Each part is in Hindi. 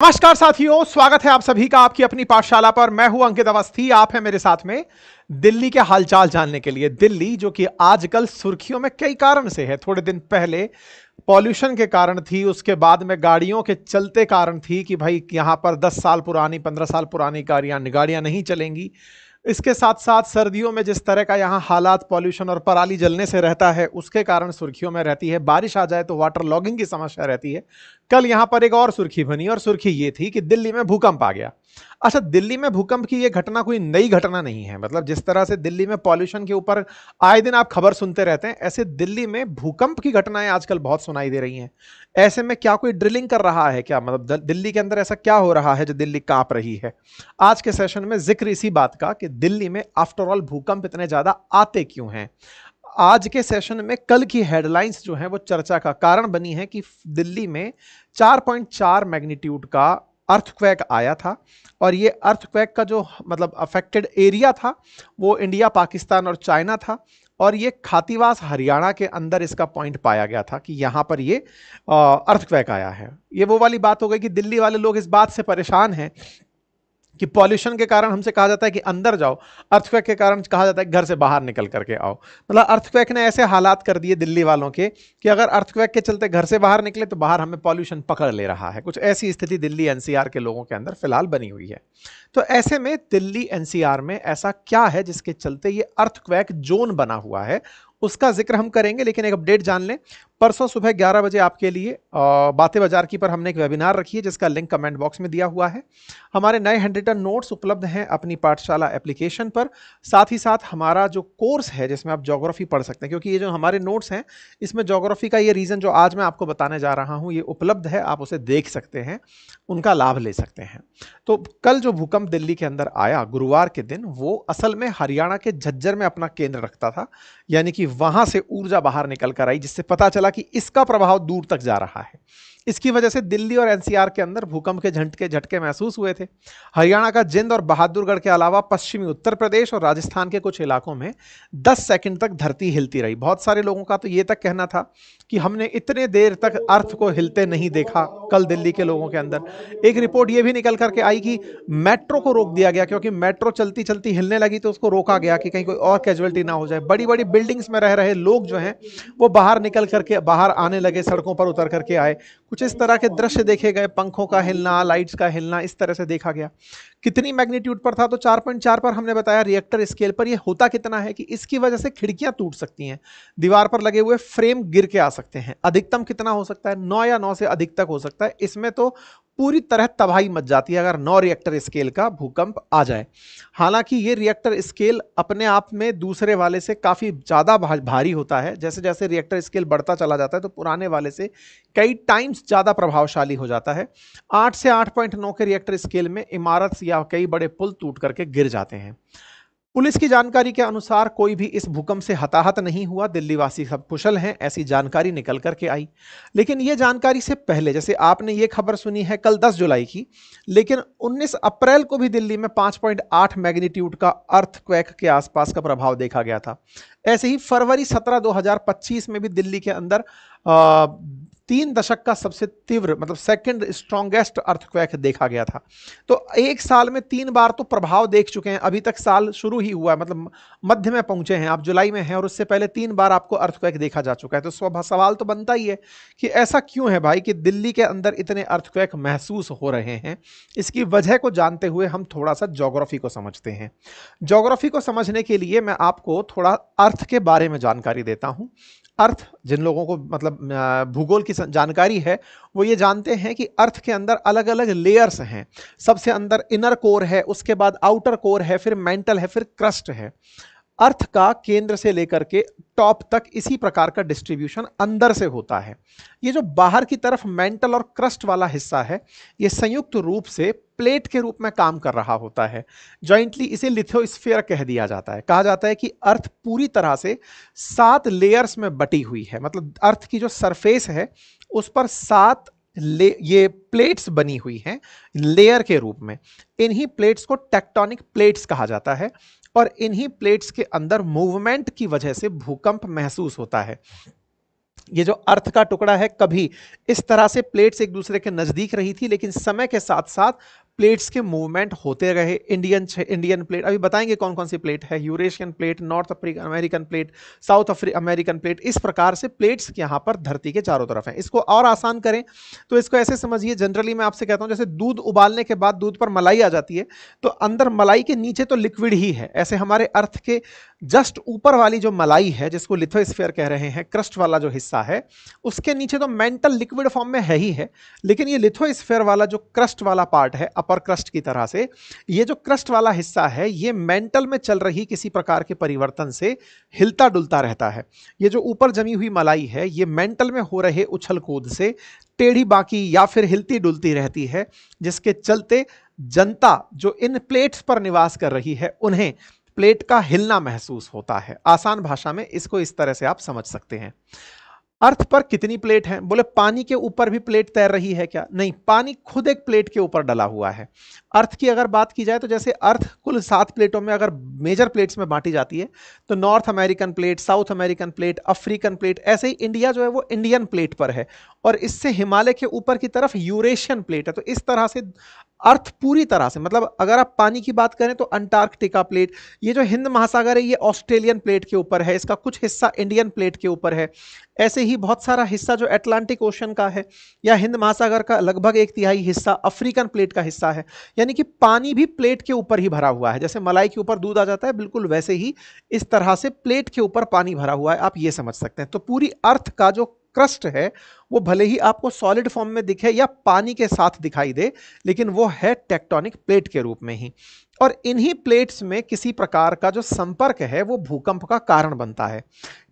नमस्कार साथियों, स्वागत है आप सभी का आपकी अपनी पाठशाला पर। मैं हूं अंकित अवस्थी। आप हैं मेरे साथ में दिल्ली के हालचाल जानने के लिए। दिल्ली जो कि आजकल सुर्खियों में कई कारण से है। थोड़े दिन पहले पॉल्यूशन के कारण थी, उसके बाद में गाड़ियों के चलते कारण थी कि भाई यहां पर 10 साल पुरानी 15 साल पुरानी गाड़ियां नहीं चलेंगी। इसके साथ साथ सर्दियों में जिस तरह का यहाँ हालात पॉल्यूशन और पराली जलने से रहता है, उसके कारण सुर्खियों में रहती है। बारिश आ जाए तो वाटर लॉगिंग की समस्या रहती है। कल यहाँ पर एक और सुर्खी बनी और सुर्खी ये थी कि दिल्ली में भूकंप आ गया। अच्छा, दिल्ली में भूकंप की ये घटना कोई नई घटना नहीं है। मतलब जिस तरह से दिल्ली में पॉल्यूशन के ऊपर आए दिन आप खबर सुनते रहते हैं, ऐसे दिल्ली में भूकंप की घटनाएं आजकल बहुत सुनाई दे रही हैं। ऐसे में क्या कोई ड्रिलिंग कर रहा है क्या? मतलब दिल्ली के अंदर ऐसा क्या हो रहा है जो दिल्ली कांप रही है? आज के सेशन में जिक्र इसी बात का कि दिल्ली में आफ्टर ऑल भूकंप इतने ज्यादा आते क्यों हैं। आज के सेशन में कल की हेडलाइंस जो हैं वो चर्चा का कारण बनी है कि दिल्ली में 4.4 मैग्नीट्यूड का अर्थक्वेक आया था। और ये अर्थक्वेक का जो मतलब अफेक्टेड एरिया था वो इंडिया, पाकिस्तान और चाइना था। और ये खातीवास हरियाणा के अंदर इसका पॉइंट पाया गया था कि यहां पर ये अर्थक्वेक आया है। ये वो वाली बात हो गई कि दिल्ली वाले लोग इस बात से परेशान हैं कि पॉल्यूशन के कारण हमसे कहा जाता है कि अंदर जाओ, अर्थक्वेक के कारण कहा जाता है घर से बाहर निकल करके आओ। मतलब अर्थक्वेक ने ऐसे हालात कर दिए दिल्ली वालों के कि अगर अर्थक्वेक के चलते घर से बाहर निकले तो बाहर हमें पॉल्यूशन पकड़ ले रहा है। कुछ ऐसी स्थिति दिल्ली एनसीआर के लोगों के अंदर फिलहाल बनी हुई है। तो ऐसे में दिल्ली एनसीआर में ऐसा क्या है जिसके चलते ये अर्थक्वेक जोन बना हुआ है, उसका जिक्र हम करेंगे। लेकिन एक अपडेट जान लें, परसों सुबह 11 बजे आपके लिए बातें बाजार की पर हमने एक वेबिनार रखी है जिसका लिंक कमेंट बॉक्स में दिया हुआ है। हमारे नए हैंडरिटन नोट्स उपलब्ध हैं अपनी पाठशाला एप्लीकेशन पर। साथ ही साथ हमारा जो कोर्स है जिसमें आप ज्योग्राफी पढ़ सकते हैं, क्योंकि ये जो हमारे नोट्स हैं इसमें ज्योग्राफी का ये रीजन जो आज मैं आपको बताने जा रहा हूँ ये उपलब्ध है, आप उसे देख सकते हैं, उनका लाभ ले सकते हैं। तो कल जो भूकंप दिल्ली के अंदर आया गुरुवार के दिन, वो असल में हरियाणा के झज्जर में अपना केंद्र रखता था। यानी कि वहां से ऊर्जा बाहर निकल कर आई, जिससे पता चला कि इसका प्रभाव दूर तक जा रहा है। इसकी वजह से दिल्ली और एनसीआर के अंदर भूकंप के झटके महसूस हुए थे। हरियाणा का जिंद और बहादुरगढ़ के अलावा पश्चिमी उत्तर प्रदेश और राजस्थान के कुछ इलाकों में 10 सेकंड तक धरती हिलती रही। बहुत सारे लोगों का तो यह तक कहना था कि हमने इतने देर तक अर्थ को हिलते नहीं देखा। कल दिल्ली के लोगों के अंदर एक रिपोर्ट यह भी निकल करके आई कि मेट्रो को रोक दिया गया, क्योंकि मेट्रो चलती चलती हिलने लगी तो उसको रोका गया कि कहीं कोई और कैजुअलिटी ना हो जाए। बड़ी बड़ी बिल्डिंग्स में रह रहे लोग जो हैं वो बाहर निकल करके बाहर आने लगे, सड़कों पर उतर करके आए। कुछ इस तरह के दृश्य देखे गए, पंखों का हिलना, लाइट्स का हिलना, इस तरह से देखा गया। कितनी मैग्नीट्यूड पर था? तो 4.4 पर हमने बताया रिएक्टर स्केल पर। यह होता कितना है कि इसकी वजह से खिड़कियां टूट सकती हैं, दीवार पर लगे हुए फ्रेम गिर के आ सकते हैं। अधिकतम कितना हो सकता है? 9 या 9 से अधिक तक हो सकता है। इसमें तो पूरी तरह तबाही मच जाती है अगर 9 रिएक्टर स्केल का भूकंप आ जाए। हालांकि ये रिएक्टर स्केल अपने आप में दूसरे वाले से काफी ज्यादा भारी होता है। जैसे जैसे रिएक्टर स्केल बढ़ता चला जाता है तो पुराने वाले से कई टाइम्स ज्यादा प्रभावशाली हो जाता है। 8 से 8.9 के रिएक्टर स्केल में इमारत या कई बड़े पुल टूट करके गिर जाते हैं। पुलिस की जानकारी के अनुसार कोई भी इस भूकंप से हताहत नहीं हुआ, दिल्ली वासी सब कुशल हैं, ऐसी जानकारी निकल करके आई। लेकिन यह जानकारी से पहले, जैसे आपने ये खबर सुनी है कल 10 जुलाई की, लेकिन 19 अप्रैल को भी दिल्ली में 5.8 मैग्नीट्यूड का अर्थक्वेक के आसपास का प्रभाव देखा गया था। ऐसे ही फरवरी 17 2025 में भी दिल्ली के अंदर 3 दशक का सबसे तीव्र मतलब सेकंड स्ट्रॉन्गेस्ट अर्थक्वेक देखा गया था। तो एक साल में 3 बार तो प्रभाव देख चुके हैं। अभी तक साल शुरू ही हुआ है, मतलब मध्य में पहुंचे हैं, आप जुलाई में हैं, और उससे पहले 3 बार आपको अर्थक्वेक देखा जा चुका है। तो सवाल तो बनता ही है कि ऐसा क्यों है भाई कि दिल्ली के अंदर इतने अर्थक्वेक महसूस हो रहे हैं। इसकी वजह को जानते हुए हम थोड़ा सा ज्योग्राफी को समझते हैं। ज्योग्राफी को समझने के लिए मैं आपको थोड़ा अर्थ के बारे में जानकारी देता हूं। अर्थ, जिन लोगों को मतलब भूगोल की जानकारी है वो ये जानते हैं कि अर्थ के अंदर अलग अलग लेयर्स हैं। सबसे अंदर इनर कोर है, उसके बाद आउटर कोर है, फिर मेंटल है, फिर क्रस्ट है। अर्थ का केंद्र से लेकर के टॉप तक इसी प्रकार का डिस्ट्रीब्यूशन अंदर से होता है। ये जो बाहर की तरफ मेंटल और क्रस्ट वाला हिस्सा है, ये संयुक्त रूप से प्लेट के रूप में काम कर रहा होता है। जॉइंटली इसे लिथोस्फीयर कह दिया जाता है। कहा जाता है कि अर्थ पूरी तरह से 7 लेयर्स में बटी हुई है। मतलब अर्थ की जो सरफेस है उस पर 7 ये प्लेट्स बनी हुई हैं लेयर के रूप में। इन्हीं प्लेट्स को टेक्टोनिक प्लेट्स कहा जाता है और इन्हीं प्लेट्स के अंदर मूवमेंट की वजह से भूकंप महसूस होता है। ये जो अर्थ का टुकड़ा है, कभी इस तरह से प्लेट्स एक दूसरे के नजदीक रही थी, लेकिन समय के साथ साथ प्लेट्स के मूवमेंट होते रहे। इंडियन प्लेट, अभी बताएंगे कौन कौन सी प्लेट है, Eurasian plate, north American plate, south American plate, इस प्रकार से प्लेट्स यहाँ पर धरती के चारों तरफ हैं। इसको और आसान करें तो इसको ऐसे समझिए, जनरली मैं आपसे कहता हूं जैसे दूध उबालने के बाद दूध पर मलाई आ जाती है, तो अंदर मलाई के नीचे तो लिक्विड ही है, ऐसे हमारे अर्थ के जस्ट ऊपर वाली जो मलाई है, जिसको लिथोस्फीयर कह रहे हैं, क्रस्ट वाला जो हिस्सा है, उसके नीचे तो मेंटल लिक्विड फॉर्म में है ही है, लेकिन ये लिथोस्फीयर वाला जो क्रस्ट वाला पार्ट है, अपर क्रस्ट की तरह से, ये जो क्रस्ट वाला हिस्सा है, ये मेंटल में चल रही किसी प्रकार के परिवर्तन से हिलता डुलता रहता है। ये जो ऊपर जमी हुई मलाई है, ये मेंटल में हो रहे उछल कूद से टेढ़ी बाकी या फिर हिलती डुलती रहती है, जिसके चलते जनता जो इन प्लेट्स पर निवास कर रही है, उन्हें प्लेट का हिलना महसूस होता है। आसान भाषा में इसको इस तरह से आप समझ सकते हैं। अर्थ पर कितनी प्लेट हैं? बोले पानी के ऊपर भी प्लेट तैर रही है क्या? नहीं, पानी खुद एक प्लेट के ऊपर डला हुआ है। अर्थ की अगर बात की जाए तो जैसे अर्थ कुल 7 प्लेटों में अगर मेजर प्लेट्स में बांटी जाती है, तो north American plate, south American plate, African plate, ऐसे ही इंडिया जो है वो इंडियन प्लेट पर है, और इससे हिमालय के ऊपर की तरफ यूरेशियन प्लेट है। तो इस तरह से अर्थ पूरी तरह से, मतलब अगर आप पानी की बात करें तो अंटार्कटिका प्लेट, ये जो हिंद महासागर है ये ऑस्ट्रेलियन प्लेट के ऊपर है, इसका कुछ हिस्सा इंडियन प्लेट के ऊपर है। ऐसे ही बहुत सारा हिस्सा जो अटलांटिक ओशन का है या हिंद महासागर का लगभग 1/3 हिस्सा अफ्रीकन प्लेट का हिस्सा है। यानी कि पानी भी प्लेट के ऊपर ही भरा हुआ है, जैसे मलाई के ऊपर दूध आ जाता है, बिल्कुल वैसे ही इस तरह से प्लेट के ऊपर पानी भरा हुआ है, आप ये समझ सकते हैं। तो पूरी अर्थ का जो क्रस्ट है वो भले ही आपको सॉलिड फॉर्म में दिखे या पानी के साथ दिखाई दे, लेकिन वो है टेक्टोनिक प्लेट के रूप में ही। और इन्हीं प्लेट्स में किसी प्रकार का जो संपर्क है वो भूकंप का कारण बनता है।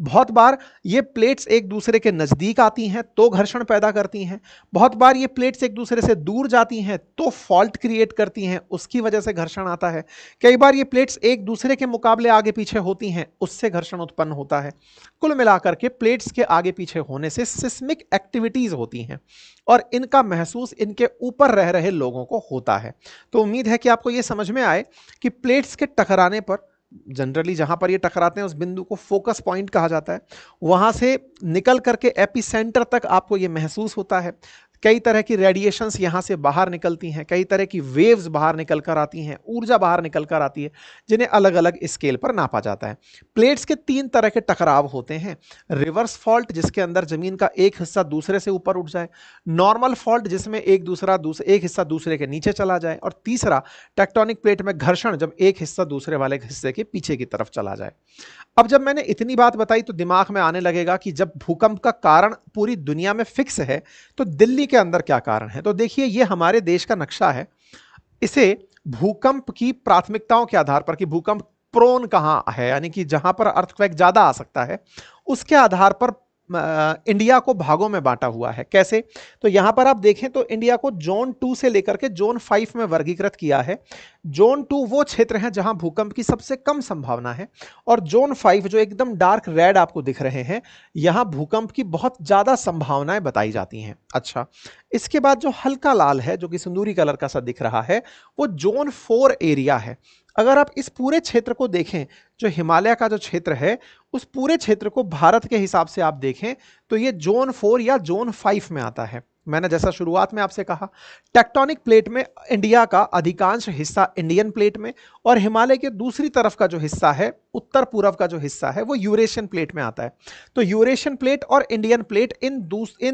बहुत बार ये प्लेट्स एक दूसरे के नजदीक आती हैं तो घर्षण पैदा करती हैं, बहुत बार ये प्लेट्स एक दूसरे से दूर जाती हैं तो फॉल्ट क्रिएट करती हैं, उसकी वजह से घर्षण आता है। कई बार ये प्लेट्स एक दूसरे के मुकाबले आगे पीछे होती हैं, उससे घर्षण उत्पन्न होता है। कुल मिलाकर के प्लेट्स के आगे पीछे होने से सिस्मिक एक्टिविटीज होती हैं, और इनका महसूस इनके ऊपर रह रहे लोगों को होता है। तो उम्मीद है कि आपको यह समझ में आए कि प्लेट्स के टकराने पर, जनरली जहां पर ये टकराते हैं उस बिंदु को फोकस पॉइंट कहा जाता है, वहां से निकल करके एपिसेंटर तक आपको ये महसूस होता है। कई तरह की रेडिएशंस यहां से बाहर निकलती हैं, कई तरह की वेव्स बाहर निकल कर आती हैं, ऊर्जा बाहर निकल कर आती है, जिन्हें अलग अलग स्केल पर नापा जाता है। प्लेट्स के 3 तरह के टकराव होते हैं। रिवर्स फॉल्ट, जिसके अंदर जमीन का एक हिस्सा दूसरे से ऊपर उठ जाए, नॉर्मल फॉल्ट जिसमें एक हिस्सा दूसरे के नीचे चला जाए, और तीसरा टेक्टोनिक प्लेट में घर्षण, जब एक हिस्सा दूसरे वाले हिस्से के पीछे की तरफ चला जाए। अब जब मैंने इतनी बात बताई तो दिमाग में आने लगेगा कि जब भूकंप का कारण पूरी दुनिया में फिक्स है तो दिल्ली के अंदर क्या कारण है। तो देखिए, ये हमारे देश का नक्शा है। इसे भूकंप की प्राथमिकताओं के आधार पर, कि भूकंप प्रोन कहां है, यानी कि जहां पर अर्थक्वेक ज्यादा आ सकता है, उसके आधार पर इंडिया को भागों में बांटा हुआ है। कैसे? तो यहां पर आप देखें तो इंडिया को जोन 2 से लेकर के जोन 5 में वर्गीकृत किया है। जोन 2 वो क्षेत्र हैं जहां भूकंप की सबसे कम संभावना है, और जोन 5 जो एकदम डार्क रेड आपको दिख रहे हैं, यहां भूकंप की बहुत ज्यादा संभावनाएं बताई जाती हैं। अच्छा, इसके बाद जो हल्का लाल है, जो कि सिंदूरी कलर का सा दिख रहा है, वो जोन 4 एरिया है। अगर आप इस पूरे क्षेत्र को देखें, जो हिमालय का जो क्षेत्र है, उस पूरे क्षेत्र को भारत के हिसाब से आप देखें तो ये जोन 4 या जोन 5 में आता है। मैंने जैसा शुरुआत में आपसे कहा, टेक्टोनिक प्लेट में इंडिया का अधिकांश हिस्सा इंडियन प्लेट में, और हिमालय के दूसरी तरफ का जो हिस्सा है, उत्तर पूर्व का जो हिस्सा है, वो यूरेशियन प्लेट में आता है। तो यूरेशियन प्लेट और इंडियन प्लेट, इन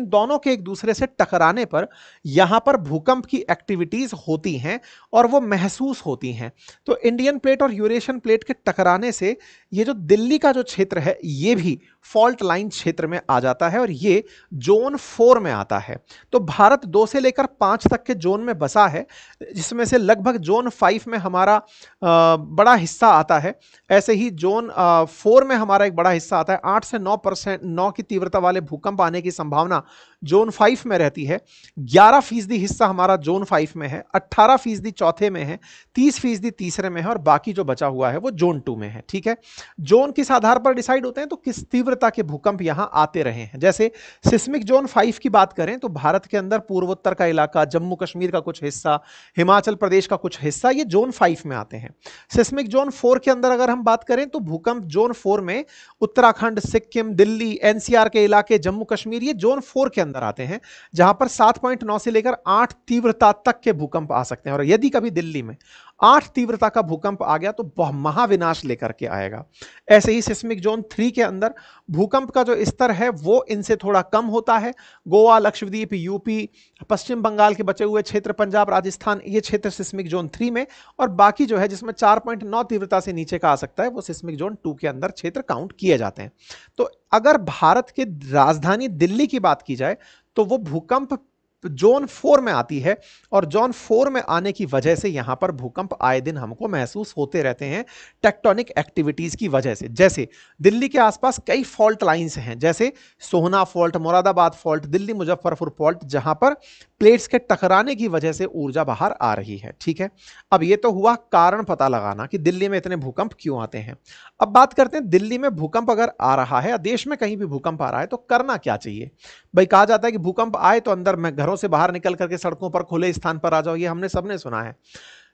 दोनों के एक दूसरे से टकराने पर यहां पर भूकंप की एक्टिविटीज होती हैं और वो महसूस होती हैं। तो इंडियन प्लेट और यूरेशियन प्लेट के टकराने से ये जो दिल्ली का जो क्षेत्र है, ये भी फॉल्ट लाइन क्षेत्र में आ जाता है, और ये जोन 4 में आता है। तो भारत 2 से लेकर 5 तक के जोन में बसा है, जिसमें से लगभग जोन 5 में हमारा बड़ा हिस्सा आता है। ऐसे ही जोन 4 में हमारा एक बड़ा हिस्सा आता है। 8 से 9% की तीव्रता वाले भूकंप आने की संभावना जोन 5 में रहती है। 11% हिस्सा हमारा जोन 5 में है, 18% चौथे में है, 30% तीसरे में है, और बाकी जो बचा हुआ है वो जोन 2 में है। ठीक है, जोन किस आधार पर डिसाइड होते हैं, तो किस तीव्रता के भूकंप यहां आते रहे हैं। जैसे सिस्मिक जोन 5 की बात करें तो भारत के अंदर पूर्वोत्तर का इलाका, जम्मू कश्मीर का कुछ हिस्सा, हिमाचल प्रदेश का कुछ हिस्सा, ये जोन 5 में आते हैं। सिस्मिक जोन 4 के अंदर अगर हम बात करें तो भूकंप जोन 4 में उत्तराखंड, सिक्किम, दिल्ली, एनसीआर के इलाके, जम्मू कश्मीर, ये जोन 4 के अंदर आते हैं, जहां पर 7.9 से लेकर 8 तीव्रता तक के भूकंप आ सकते हैं। और यदि कभी दिल्ली में 8 तीव्रता का भूकंप आ गया तो महाविनाश लेकर के आएगा। ऐसे ही सिस्मिक जोन 3 के अंदर भूकंप का जो स्तर है वो इनसे थोड़ा कम होता है। गोवा, लक्षद्वीप, यूपी, पश्चिम बंगाल के बचे हुए क्षेत्र, पंजाब, राजस्थान, ये क्षेत्र सिस्मिक जोन 3 में, और बाकी जो है जिसमें 4.9 तीव्रता से नीचे का आ सकता है वो सिस्मिक जोन 2 के अंदर क्षेत्र काउंट किए जाते हैं। तो अगर भारत के राजधानी दिल्ली की बात की जाए तो वो भूकंप जोन 4 में आती है, और जोन 4 में आने की वजह से यहां पर भूकंप आए दिन हमको महसूस होते रहते हैं टेक्टोनिक एक्टिविटीज की वजह से। जैसे दिल्ली के आसपास कई फॉल्ट लाइंस हैं, जैसे Sohna fault, Moradabad fault, Delhi Muzaffarpur fault, जहां पर प्लेट्स के टकराने की वजह से ऊर्जा बाहर आ रही है। ठीक है, अब ये तो हुआ कारण पता लगाना कि दिल्ली में इतने भूकंप क्यों आते हैं। अब बात करते हैं दिल्ली में भूकंप अगर आ रहा है या देश में कहीं भी भूकंप आ रहा है तो करना क्या चाहिए। भाई कहा जाता है कि भूकंप आए तो अंदर में घरों से बाहर निकल करके सड़कों पर खुले स्थान पर आ जाओ, ये हमने सबने सुना है।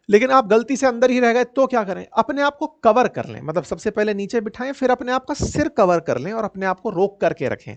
लेकिन आप गलती से अंदर ही रह गए तो क्या करें, अपने आप को कवर कर लें। मतलब सबसे पहले नीचे बिठाएं, फिर अपने आप का सिर कवर कर लें और अपने आप को रोक करके रखें।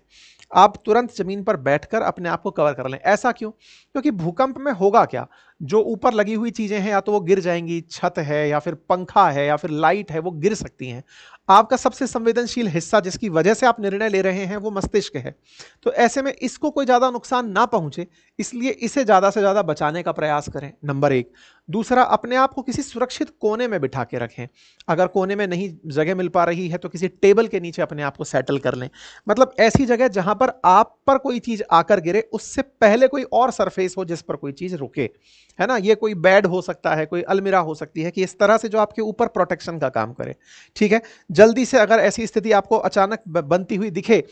आप तुरंत जमीन पर बैठकर अपने आप को कवर कर लें। ऐसा क्यों? क्योंकि भूकंप में होगा क्या, जो ऊपर लगी हुई चीजें हैं या तो वो गिर जाएंगी, छत है या फिर पंखा है या फिर लाइट है, वो गिर सकती हैं। आपका सबसे संवेदनशील हिस्सा जिसकी वजह से आप निर्णय ले रहे हैं वो मस्तिष्क है। तो ऐसे में इसको कोई ज्यादा नुकसान ना पहुंचे, इसलिए इसे ज्यादा से ज्यादा बचाने का प्रयास करें, नंबर 1। दूसरा, अपने आप को किसी सुरक्षित कोने में बिठा के रखें। अगर कोने में नहीं जगह मिल पा रही है तो किसी टेबल के नीचे अपने आप को सेटल कर लें। मतलब ऐसी जगह जहां पर आप पर कोई चीज आकर गिरे उससे पहले कोई और सरफेस हो जिस पर कोई चीज रुके, है ना। ये कोई बेड हो सकता है, कोई अलमीरा हो सकती है, कि इस तरह से जो आपके ऊपर प्रोटेक्शन का काम करे। ठीक है, जल्दी से अगर ऐसी स्थिति आपको अचानक बनती हुई दिखे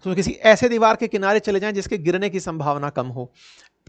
तो किसी ऐसे दीवार के किनारे चले जाएं जिसके गिरने की संभावना कम हो।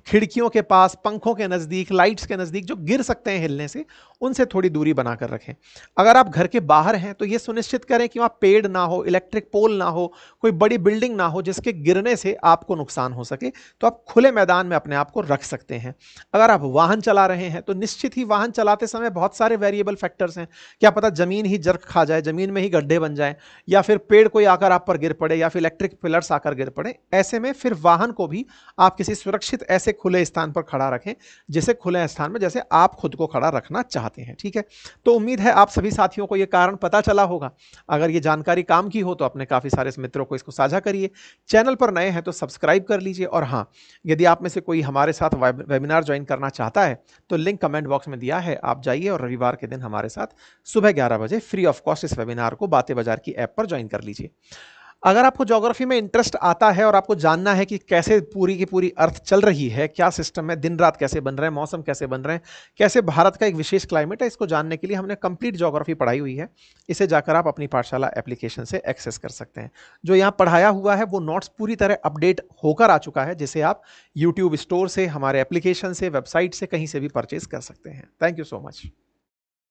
खिड़कियों के पास, पंखों के नजदीक, लाइट्स के नजदीक जो गिर सकते हैं हिलने से, उनसे थोड़ी दूरी बनाकर रखें। अगर आप घर के बाहर हैं तो यह सुनिश्चित करें कि वहां पेड़ ना हो, इलेक्ट्रिक पोल ना हो, कोई बड़ी बिल्डिंग ना हो जिसके गिरने से आपको नुकसान हो सके। तो आप खुले मैदान में अपने आप को रख सकते हैं। अगर आप वाहन चला रहे हैं तो निश्चित ही वाहन चलाते समय बहुत सारे वेरिएबल फैक्टर्स हैं। क्या पता जमीन ही जर्क खा जाए, जमीन में ही गड्ढे बन जाए, या फिर पेड़ कोई आकर आप पर गिर पड़े, या फिर इलेक्ट्रिक पिलर्स आकर गिर पड़े। ऐसे में फिर वाहन को भी आप किसी सुरक्षित ऐसे खुले स्थान पर खड़ा रखें, जिसे खुले स्थान में जैसे आप खुद को खड़ा रखना चाहते हैं। ठीक है, तो उम्मीद है आप सभी साथियों को यह कारण पता चला होगा। अगर यह जानकारी काम की हो तो अपने काफी सारे मित्रों को इसको साझा करिए। चैनल पर नए हैं तो सब्सक्राइब कर लीजिए। और हां, यदि आप में से कोई हमारे साथ वेबिनार ज्वाइन करना चाहता है तो लिंक कमेंट बॉक्स में दिया है, आप जाइए और रविवार के दिन हमारे साथ सुबह 11 बजे फ्री ऑफ कॉस्ट इस वेबिनार को बातें बाजार की ऐप पर ज्वाइन कर लीजिए। अगर आपको ज्योग्राफी में इंटरेस्ट आता है और आपको जानना है कि कैसे पूरी की पूरी अर्थ चल रही है, क्या सिस्टम है, दिन रात कैसे बन रहे हैं, मौसम कैसे बन रहे हैं, कैसे भारत का एक विशेष क्लाइमेट है, इसको जानने के लिए हमने कंप्लीट ज्योग्राफी पढ़ाई हुई है। इसे जाकर आप अपनी पाठशाला एप्लीकेशन से एक्सेस कर सकते हैं। जो यहाँ पढ़ाया हुआ है वो नोट्स पूरी तरह अपडेट होकर आ चुका है, जिसे आप यूट्यूब स्टोर से, हमारे एप्लीकेशन से, वेबसाइट से, कहीं से भी परचेज कर सकते हैं। Thank you so much.